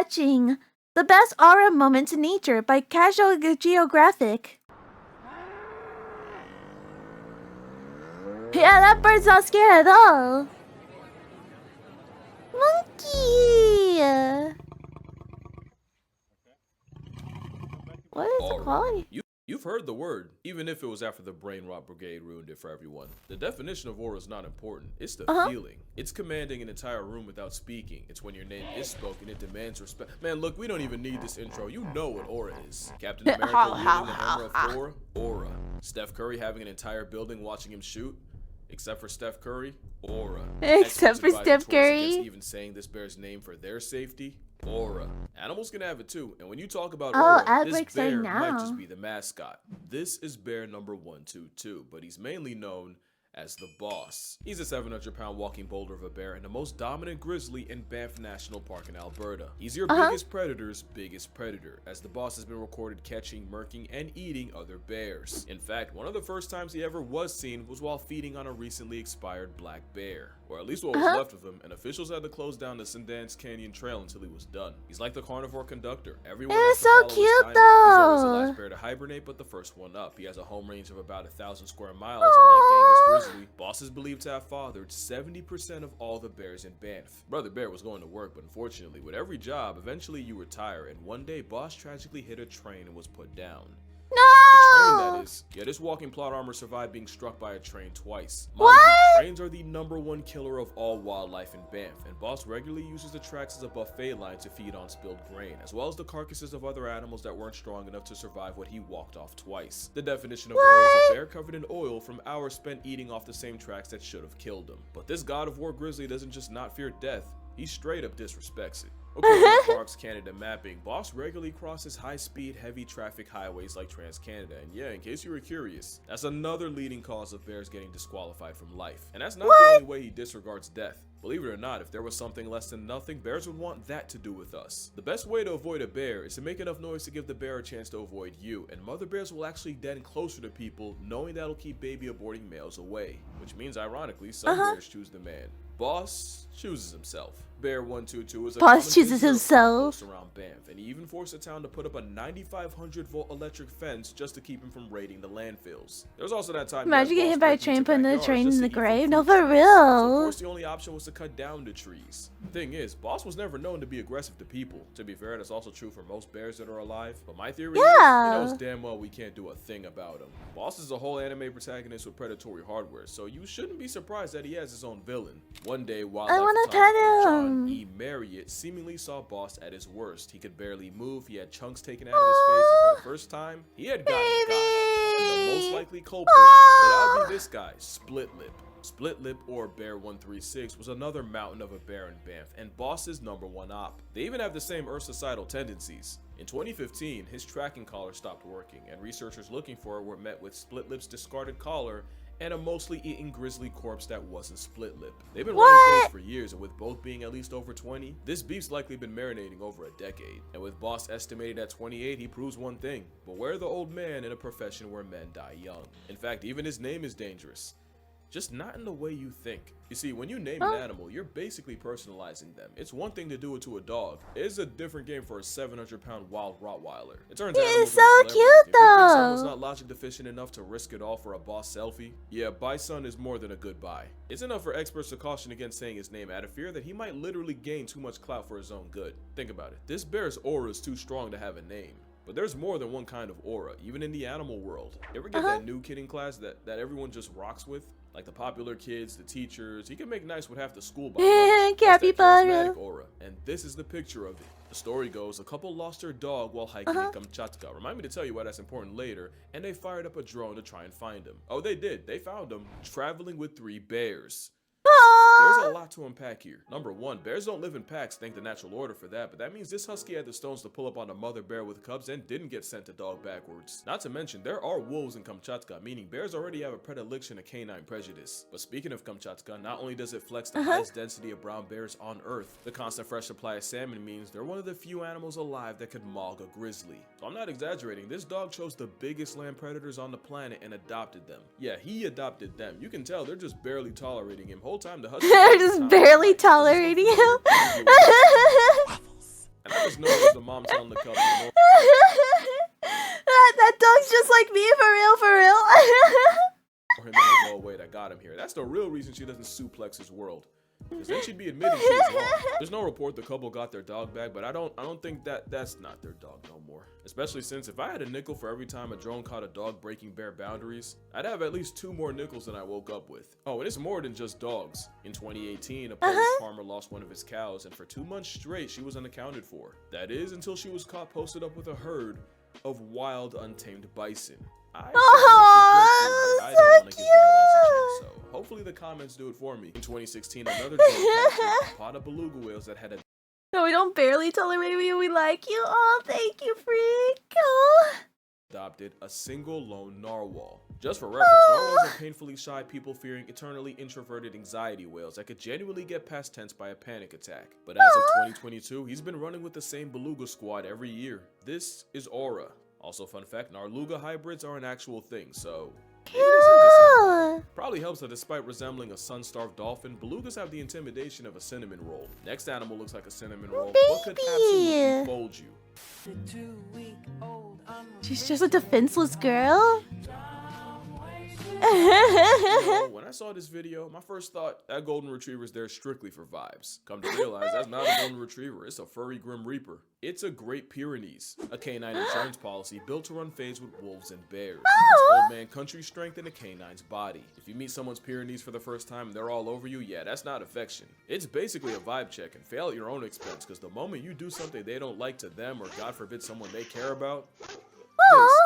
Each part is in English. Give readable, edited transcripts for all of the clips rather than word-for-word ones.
watching The Best Aura Moments in Nature by Casual Geographic. Yeah, that bird's not scared at all. Monkey! What is the quality? You've heard the word, even if it was after the brain rot brigade ruined it for everyone. The definition of aura is not important, it's the feeling. It's commanding an entire room without speaking. It's when your name is spoken, it demands respect. Man, look, we don't even need this intro. You know what aura is. Captain America wielding the hammer of Thor, aura. Steph Curry having an entire building watching him shoot. Except for Steph Curry, aura. Except for Steph Curry. Even saying this bear's name for their safety, aura. Animals can have it too, and when you talk about aura, this bear might just be the mascot. This is bear number 122, but he's mainly known as the boss. He's a 700-pound walking boulder of a bear and the most dominant grizzly in Banff National Park in Alberta. He's your biggest predator's biggest predator, as the boss has been recorded catching, murking, and eating other bears. In fact, one of the first times he ever was seen was while feeding on a recently expired black bear. Or at least what was left of him, and officials had to close down the Sundance Canyon Trail until he was done. He's like the carnivore conductor. Everyone is so cute though. He's always the last bear to hibernate, but the first one up. He has a home range of about 1,000 square miles, and like Genghis Grizzly, Boss is believed to have fathered 70% of all the bears in Banff. Brother Bear was going to work, but unfortunately, with every job, eventually you retire, and one day Boss tragically hit a train and was put down. No! The train, that is. Yeah, this walking plot armor survived being struck by a train twice. Mind you, trains are the #1 killer of all wildlife in Banff, and Boss regularly uses the tracks as a buffet line to feed on spilled grain, as well as the carcasses of other animals that weren't strong enough to survive what he walked off twice. The definition of aura is a bear covered in oil from hours spent eating off the same tracks that should have killed him. But this god of war grizzly doesn't just not fear death, he straight up disrespects it. According to Parks Canada mapping, Boss regularly crosses high-speed, heavy traffic highways like Trans-Canada, and yeah, in case you were curious, that's another leading cause of bears getting disqualified from life. And that's not the only way he disregards death. Believe it or not, if there was something less than nothing, bears would want that to do with us. The best way to avoid a bear is to make enough noise to give the bear a chance to avoid you, and mother bears will actually den closer to people, knowing that'll keep baby aborting males away. Which means, ironically, some bears choose the man. Boss chooses himself. Bear 122 is a Boss chooses himself around Banff, and he even forced the town to put up a 9,500-volt electric fence just to keep him from raiding the landfills. There's also that time. Imagine getting hit by a train, putting the train in the grave. No, for real. So of course, the only option was to cut down the trees. The thing is, Boss was never known to be aggressive to people. To be fair, that's also true for most bears that are alive. But my theory is, he knows damn well we can't do a thing about him. Boss is a whole anime protagonist with predatory hardware, so you shouldn't be surprised that he has his own villain. One day, wildlife photographer John E. Marriott seemingly saw Boss at his worst. He could barely move, he had chunks taken out of his face, and for the first time, he had gotten got. And the most likely culprit, that would be this guy, Split Lip. Split Lip, or Bear 136, was another mountain of a bear in Banff, and Boss's #1 op. They even have the same Earth-societal tendencies. In 2015, his tracking collar stopped working, and researchers looking for it were met with Split Lip's discarded collar and a mostly eaten grizzly corpse that wasn't Split Lip. They've been running things for years, and with both being at least over 20, this beef's likely been marinating over a decade. And with Boss estimated at 28, he proves one thing: beware the old man in a profession where men die young. In fact, even his name is dangerous. Just not in the way you think. You see, when you name an animal, you're basically personalizing them. It's one thing to do it to a dog. It's a different game for a 700-pound wild Rottweiler. It turns out he's so cute though. Someone's not logic deficient enough to risk it all for a Boss selfie. Yeah, Bison is more than a good buy. It's enough for experts to caution against saying his name out of fear that he might literally gain too much clout for his own good. Think about it. This bear's aura is too strong to have a name. But there's more than one kind of aura, even in the animal world. You ever get that new kid in class that everyone just rocks with? Like the popular kids, the teachers. He can make nice with half the school by capybara aura. And this is the picture of it. The story goes, a couple lost their dog while hiking in Kamchatka. Remind me to tell you why that's important later. And they fired up a drone to try and find him. Oh, they did. They found him traveling with 3 bears. There's a lot to unpack here. Number 1, bears don't live in packs, thank the natural order for that, but that means this husky had the stones to pull up on a mother bear with cubs and didn't get sent to dog backwards. Not to mention, there are wolves in Kamchatka, meaning bears already have a predilection to canine prejudice. But speaking of Kamchatka, not only does it flex the highest density of brown bears on Earth, the constant fresh supply of salmon means they're one of the few animals alive that could maul a grizzly. So I'm not exaggerating, this dog chose the biggest land predators on the planet and adopted them. Yeah, he adopted them. You can tell they're just barely tolerating him. Whole time the husky they're just barely tolerating him. And I just know it was the mom telling the couple. That dog's just like me, for real, for real. For him to go away that got him here. That's the real reason she doesn't suplex his world. Because then she'd be admitting she's wrong. There's no report the couple got their dog back, but I don't think that's not their dog no more. Especially since if I had a nickel for every time a drone caught a dog breaking bare boundaries, I'd have at least 2 more nickels than I woke up with. Oh, and it's more than just dogs. In 2018, a Polish farmer lost one of his cows, and for 2 months straight, she was unaccounted for. That is, until she was caught posted up with a herd of wild, untamed bison. I don't want to give wildlife a chance, so hopefully the comments do it for me. In 2016, another dog captured a pod of beluga whales that had a No, we don't barely tolerate you. We like you. Oh, thank you, freak. Oh. adopted a single lone narwhal. Just for reference, narwhals are painfully shy people fearing eternally introverted anxiety whales that could genuinely get past tense by a panic attack. But as of 2022, he's been running with the same beluga squad every year. This is Aura. Also, fun fact, Narluga hybrids are an actual thing, so maybe this is the same. Probably helps that despite resembling a sun-starved dolphin, belugas have the intimidation of a cinnamon roll. Next animal looks like a cinnamon roll, but could absolutely fold you. She's just a defenseless girl. When I saw this video, my first thought, that golden retriever's there strictly for vibes. Come to realize that's not a golden retriever, it's a furry grim reaper. It's a Great Pyrenees, a canine insurance policy built to run fades with wolves and bears. It's old man country strength in a canine's body. If you meet someone's Pyrenees for the first time and they're all over you, yeah, that's not affection. It's basically a vibe check and fail at your own expense, because the moment you do something they don't like to them, or God forbid someone they care about,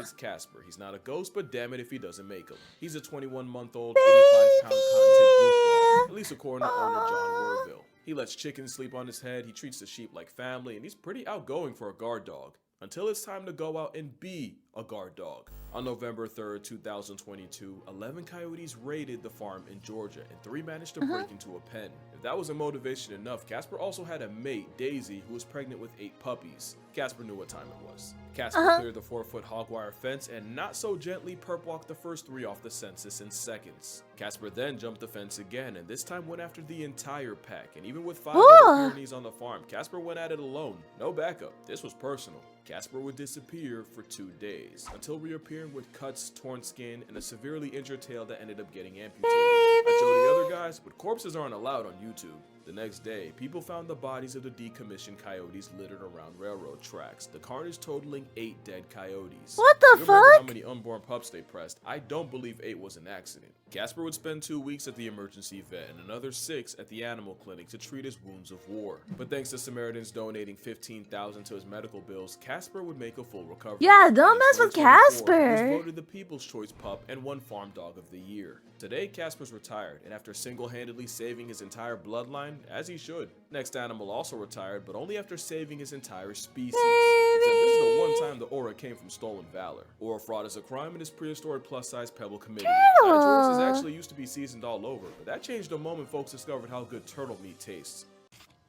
this is Casper. He's not a ghost, but damn it if he doesn't make him. He's a 21-month-old, 85-pound cottontail goofball, at least according to owner John Werville. He lets chickens sleep on his head, he treats the sheep like family, and he's pretty outgoing for a guard dog. Until it's time to go out and be a guard dog. On November 3rd, 2022, 11 coyotes raided the farm in Georgia, and 3 managed to break into a pen. If that wasn't motivation enough, Casper also had a mate, Daisy, who was pregnant with 8 puppies. Casper knew what time it was. Casper cleared the 4-foot hog wire fence and not so gently perp walked the first 3 off the census in seconds. Casper then jumped the fence again, and this time went after the entire pack, and even with 5 other Pyrenees on the farm, Casper went at it alone. No backup. This was personal. Casper would disappear for 2 days, until reappearing with cuts, torn skin, and a severely injured tail that ended up getting amputated. I showed the other guys, but corpses aren't allowed on YouTube. The next day, people found the bodies of the decommissioned coyotes littered around railroad tracks, the carnage totaling 8 dead coyotes. What the Remember how fuck? many unborn pups they pressed? I don't believe 8 was an accident. Casper would spend 2 weeks at the emergency vet and another 6 at the animal clinic to treat his wounds of war. But thanks to Samaritans donating $15,000 to his medical bills, Casper would make a full recovery. Yeah, don't In mess with 2024, He was Casper. voted the People's Choice Pup and won Farm Dog of the Year. Today, Casper's retired, and after single-handedly saving his entire bloodline, as he should. Next animal also retired, but only after saving his entire species. Except this is the one time the aura came from stolen valor. Aura fraud is a crime in this prehistoric plus-size pebble committee. Tortoises actually used to be seasoned all over, but that changed the moment folks discovered how good turtle meat tastes.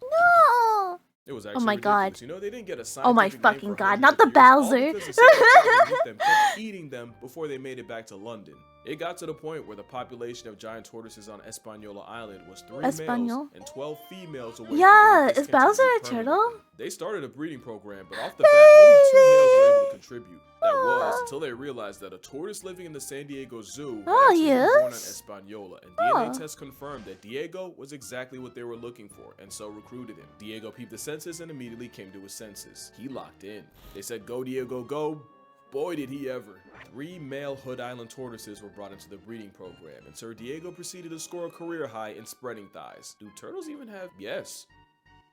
No. It was actually my ridiculous. God. You know, they didn't get a Oh my scientific name fucking for God, hundreds not of the years, all Bowser. because the civilization with them kept eating them before they made it back to London. It got to the point where the population of giant tortoises on Hispaniola Island was 3 males Espanol? and 12 females away Yeah, from being is Bowser a discontinued turtle? permanently. They started a breeding program, but off the bat, only 2 males were able to contribute. That was until they realized that a tortoise living in the San Diego Zoo had actually been born on Hispaniola, and DNA tests confirmed that Diego was exactly what they were looking for, and so recruited him. Diego peeped the census and immediately came to his senses. He locked in. They said, "Go Diego, go." Boy, did he ever. 3 male Hood Island tortoises were brought into the breeding program, and Sir Diego proceeded to score a career high in spreading thighs. Do turtles even have? Yes.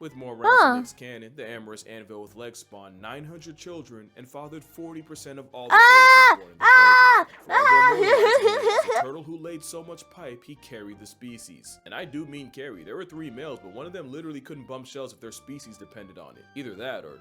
With more rounds than Nick's cannon, the amorous anvil with legs spawned 900 children and fathered 40% of all the tortoises born in the program. Forever immortalized as the turtle who laid so much pipe, he carried the species. And I do mean carry. There were 3 males, but one of them literally couldn't bump shells if their species depended on it. Either that or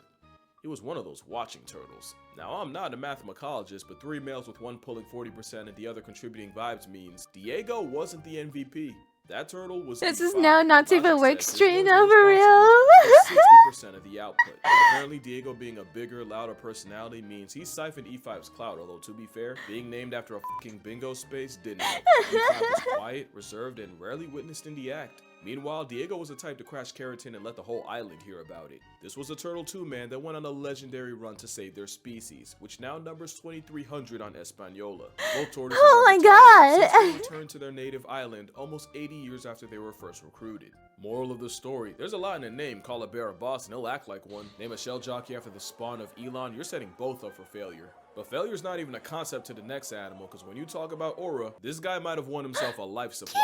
he was one of those watching turtles. Now, I'm not a mathemacologist, but 3 males with one pulling 40% and the other contributing vibes means Diego wasn't the MVP. That turtle was. This is E5. now not Logic even work says this straight was now for responsible real. for 60% of the output. Apparently, Diego being a bigger, louder personality means he siphoned E5's clout, although to be fair, being named after a fucking bingo space didn't help. E5 was quiet, reserved, and rarely witnessed in the act. Meanwhile, Diego was the type to crash keratin and let the whole island hear about it. This was a turtle too, man, that went on a legendary run to save their species, which now numbers 2,300 on Española. Both tortoises God! returned to their native island almost 80 years after they were first recruited. Moral of the story, there's a lot in a name. Call a bear a boss and he'll act like one. Name a shell jockey after the spawn of Elon, you're setting both up for failure. But failure's not even a concept to the next animal, because when you talk about aura, this guy might have won himself a life supply.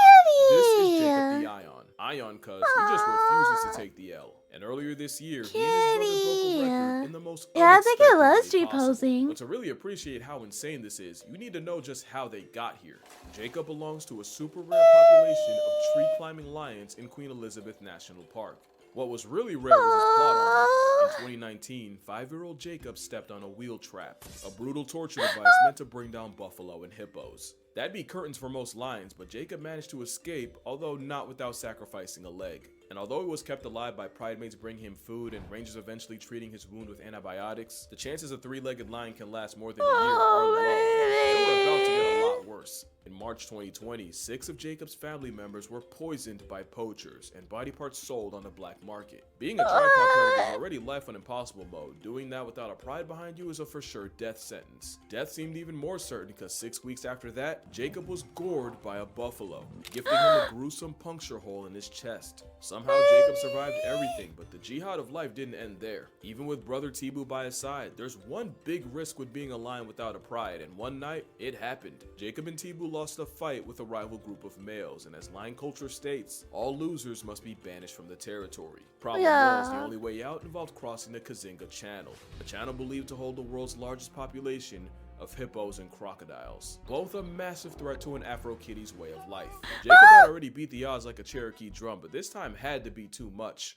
This is Jacob the Ion. Ion cuz he just refuses to take the L. And earlier this year, he and his brother broke a record in the most I think it was unexpected way possible. G-posing. But to really appreciate how insane this is, you need to know just how they got here. Jacob belongs to a super rare population of tree climbing lions in Queen Elizabeth National Park. What was really rare was his plot armor. In 2019, 5-year-old Jacob stepped on a wheel trap, a brutal torture device meant to bring down buffalo and hippos. That'd be curtains for most lions, but Jacob managed to escape, although not without sacrificing a leg. And although he was kept alive by pride mates bringing him food and rangers eventually treating his wound with antibiotics, the chances a 3-legged lion can last more than a year are low. They were about to get a lot worse. In March 2020, 6 of Jacob's family members were poisoned by poachers and body parts sold on the black market. Being a tripod predator is already life on impossible mode. Doing that without a pride behind you is a for sure death sentence. Death seemed even more certain because 6 weeks after that, Jacob was gored by a buffalo, gifting him a gruesome puncture hole in his chest. Somehow Jacob survived everything, but the jihad of life didn't end there. Even with brother Tibu by his side, there's one big risk with being a lion without a pride, and one night, it happened. Jacob and Tibu lost a fight with a rival group of males, and as lion culture states, all losers must be banished from the territory. Problem was, the only way out involved crossing the Kazinga Channel, a channel believed to hold the world's largest population of hippos and crocodiles, both a massive threat to an Afro Kitty's way of life. Jacob had already beat the odds like a Cherokee drum, but this time had to be too much.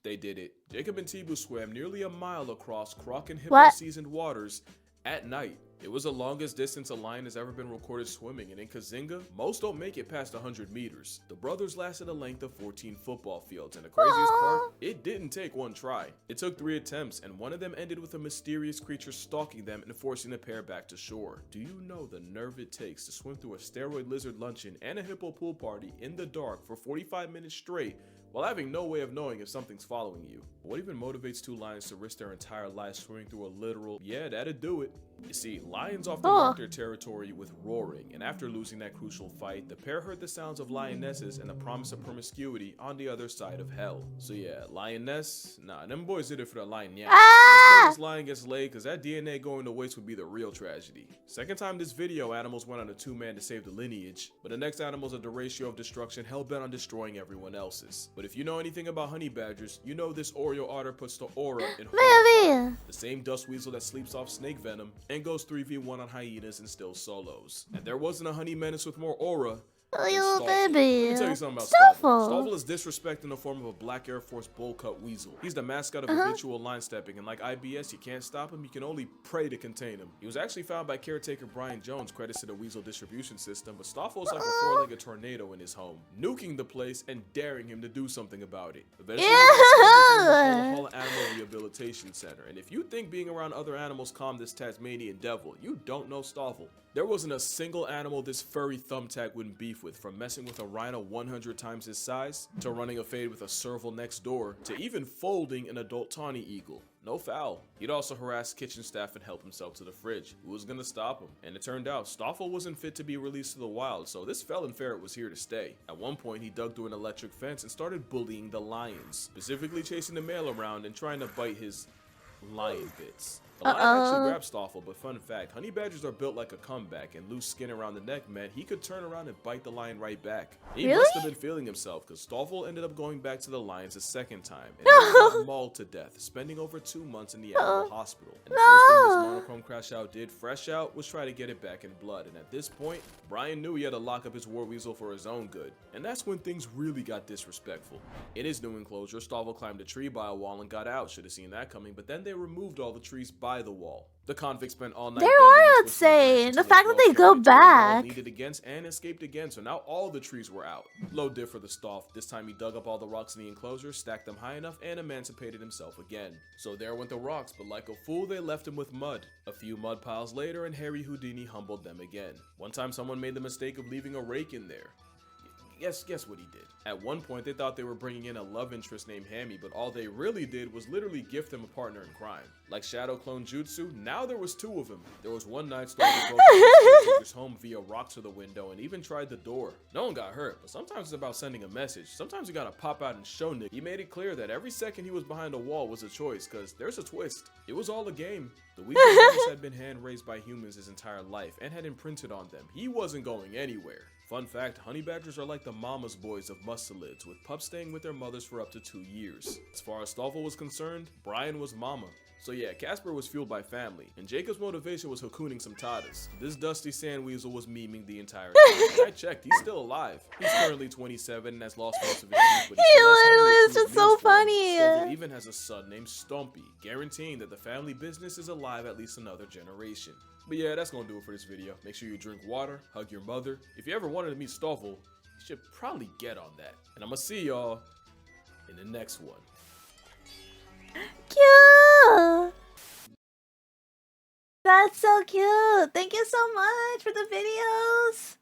They did it. Jacob and Tibu swam nearly a mile across croc and hippo seasoned waters at night. It was the longest distance a lion has ever been recorded swimming, and in Kazinga, most don't make it past 100 meters. The brothers lasted a length of 14 football fields, and the craziest part, it didn't take one try. It took 3 attempts, and one of them ended with a mysterious creature stalking them and forcing the pair back to shore. Do you know the nerve it takes to swim through a steroid lizard luncheon and a hippo pool party in the dark for 45 minutes straight while having no way of knowing if something's following you? What even motivates 2 lions to risk their entire lives swimming through a literal, yeah, that'd do it. You see, lions often mark their territory with roaring, and after losing that crucial fight, the pair heard the sounds of lionesses and the promise of promiscuity on the other side of hell. So yeah, lioness? Nah, them boys did it for the lion, yeah. This lion gets laid, cause that DNA going to waste would be the real tragedy. Second time this video, animals went on a 2-man to save the lineage, but the next animals are the ratio of destruction hell-bent on destroying everyone else's. But if you know anything about honey badgers, you know this Oreo otter puts the aura in horror. The same dust weasel that sleeps off snake venom and goes 3v1 on hyenas and still solos. And there wasn't a honey menace with more aura. Little baby. Let me tell you something about Stoffel. Stoffel is disrespect in the form of a black Air Force bowl cut weasel. He's the mascot of habitual line stepping, and like IBS, you can't stop him, you can only pray to contain him. He was actually found by caretaker Brian Jones, credits to the weasel distribution system, but Stoffel is like a 4-legged tornado in his home, nuking the place and daring him to do something about it. Eventually, Animal Rehabilitation Center, and if you think being around other animals calm this Tasmanian devil, you don't know Stoffel. There wasn't a single animal this furry thumbtack wouldn't beef with, from messing with a rhino 100 times his size, to running a fade with a serval next door, to even folding an adult tawny eagle. No foul. He'd also harass kitchen staff and help himself to the fridge. Who was gonna stop him? And it turned out, Stoffel wasn't fit to be released to the wild, so this felon ferret was here to stay. At one point, he dug through an electric fence and started bullying the lions, specifically chasing the male around and trying to bite his lion bits. The lion actually grabbed Stoffel, but fun fact, honey badgers are built like a comeback, and loose skin around the neck meant he could turn around and bite the lion right back. He must have been feeling himself, because Stoffel ended up going back to the lions a second time, and he got mauled to death, spending over 2 months in the animal hospital. And the first thing this monochrome crash out did, fresh out, was try to get it back in blood, and at this point, Brian knew he had to lock up his war weasel for his own good, and that's when things really got disrespectful. In his new enclosure, Stoffel climbed a tree by a wall and got out, should have seen that coming, but then they removed all the trees by the wall. The convicts spent all night. They are insane. The fact that they go back. Needed against and escaped again, so now all the trees were out. Low diff for the Stoff. This time he dug up all the rocks in the enclosure, stacked them high enough, and emancipated himself again. So there went the rocks, but like a fool, they left him with mud. A few mud piles later, and Harry Houdini humbled them again. One time, someone made the mistake of leaving a rake in there. Guess what he did. At one point, they thought they were bringing in a love interest named Hammy, but all they really did was literally gift him a partner in crime. Like Shadow Clone Jutsu, now there was two of them. There was one night Starfall broke into his home via rocks to the window and even tried the door. No one got hurt, but sometimes it's about sending a message. Sometimes you gotta pop out and show Nick. He made it clear that every second he was behind a wall was a choice, cause there's a twist. It was all a game. The weekend menace had been hand-raised by humans his entire life and had imprinted on them. He wasn't going anywhere. Fun fact, honey badgers are like the mama's boys of mustelids, with pups staying with their mothers for up to 2 years. As far as Stoffel was concerned, Brian was mama. So yeah, Casper was fueled by family, and Jacob's motivation was hocooning some tatas. This dusty sand weasel was memeing the entire time. When I checked, he's still alive. He's currently 27 and has lost most of his teeth, but He literally is just so funny. Stoffel even has a son named Stompy, guaranteeing that the family business is alive at least another generation. But yeah, that's gonna do it for this video. Make sure you drink water, hug your mother. If you ever wanted to meet Stoffel, you should probably get on that. And I'm gonna see y'all in the next one. Cute! That's so cute! Thank you so much for the videos!